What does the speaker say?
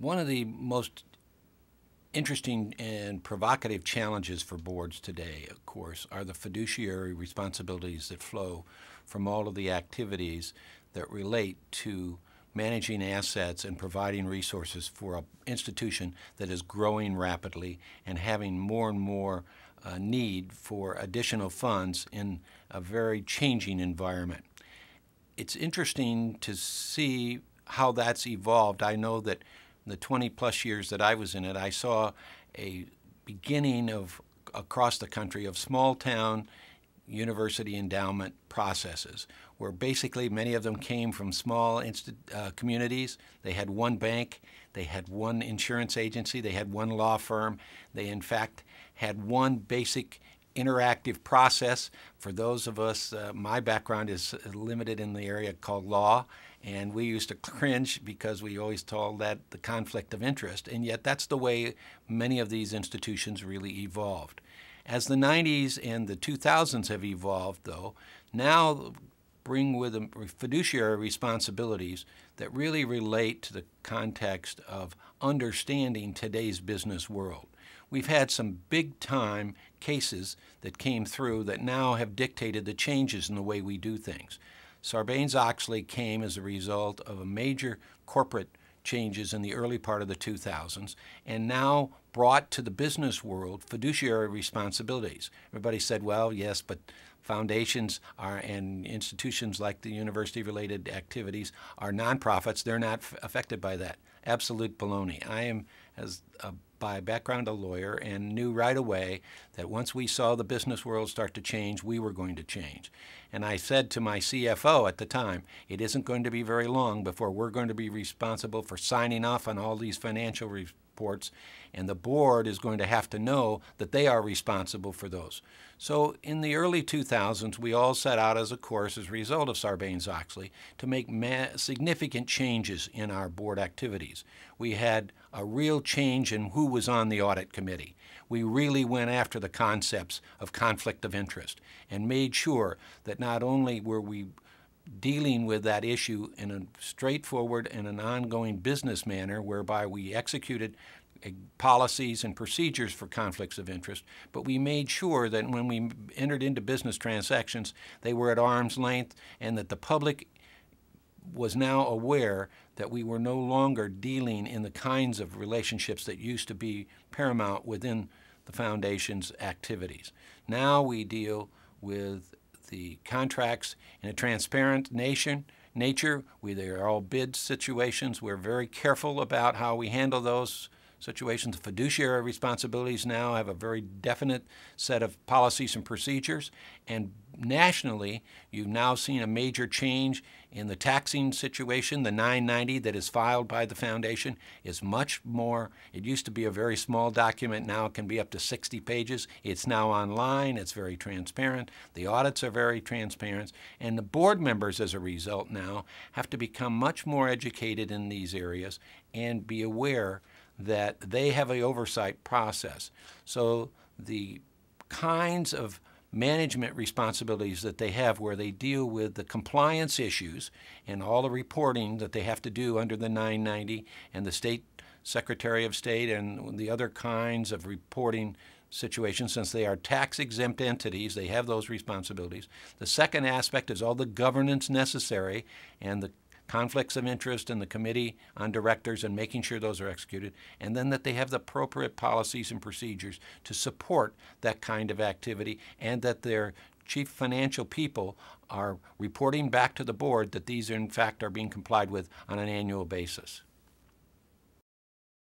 One of the most interesting and provocative challenges for boards today, of course, are the fiduciary responsibilities that flow from all of the activities that relate to managing assets and providing resources for an institution that is growing rapidly and having more and more need for additional funds in a very changing environment. It's interesting to see how that's evolved. I know that in the 20-plus years that I was in it, I saw a beginning of, across the country, of small-town university endowment processes, where basically many of them came from small communities. They had one bank, they had one insurance agency, they had one law firm. They, in fact, had one basic interactive process. For those of us, my background is limited in the area called law, and we used to cringe because we always told that the conflict of interest, and yet that's the way many of these institutions really evolved. As the 90s and the 2000s have evolved, though, now bring with them fiduciary responsibilities that really relate to the context of understanding today's business world. We've had some big-time cases that came through that now have dictated the changes in the way we do things. Sarbanes-Oxley came as a result of a major corporate changes in the early part of the 2000s and now brought to the business world fiduciary responsibilities. Everybody said, well, yes, but foundations and institutions like the university-related activities are nonprofits. They're not affected by that. Absolute baloney. I am, by background, a lawyer, and knew right away that once we saw the business world start to change, we were going to change. And I said to my CFO at the time, it isn't going to be very long before we're going to be responsible for signing off on all these financial reports, and the board is going to have to know that they are responsible for those. So in the early 2000s, we all set out as a course, as a result of Sarbanes-Oxley, to make significant changes in our board activities. We had a real change in who was on the audit committee. We really went after the concepts of conflict of interest and made sure that not only were we dealing with that issue in a straightforward and an ongoing business manner whereby we executed policies and procedures for conflicts of interest, but we made sure that when we entered into business transactions, they were at arm's length and that the public was now aware that we were no longer dealing in the kinds of relationships that used to be paramount within the foundation's activities. Now we deal with the contracts in a transparent nature. They are all bid situations. We're very careful about how we handle those situations. The fiduciary responsibilities now have a very definite set of policies and procedures. And nationally, you've now seen a major change in the taxing situation. The 990 that is filed by the foundation is much more. It used to be a very small document. Now it can be up to 60 pages. It's now online. It's very transparent. The audits are very transparent. And the board members, as a result, now have to become much more educated in these areas and be aware that they have an oversight process. So the kinds of management responsibilities that they have where they deal with the compliance issues and all the reporting that they have to do under the 990 and the State Secretary of State and the other kinds of reporting situations, since they are tax-exempt entities, they have those responsibilities. The second aspect is all the governance necessary and the conflicts of interest in the committee on directors and making sure those are executed, and then that they have the appropriate policies and procedures to support that kind of activity, and that their chief financial people are reporting back to the board that these in fact are being complied with on an annual basis.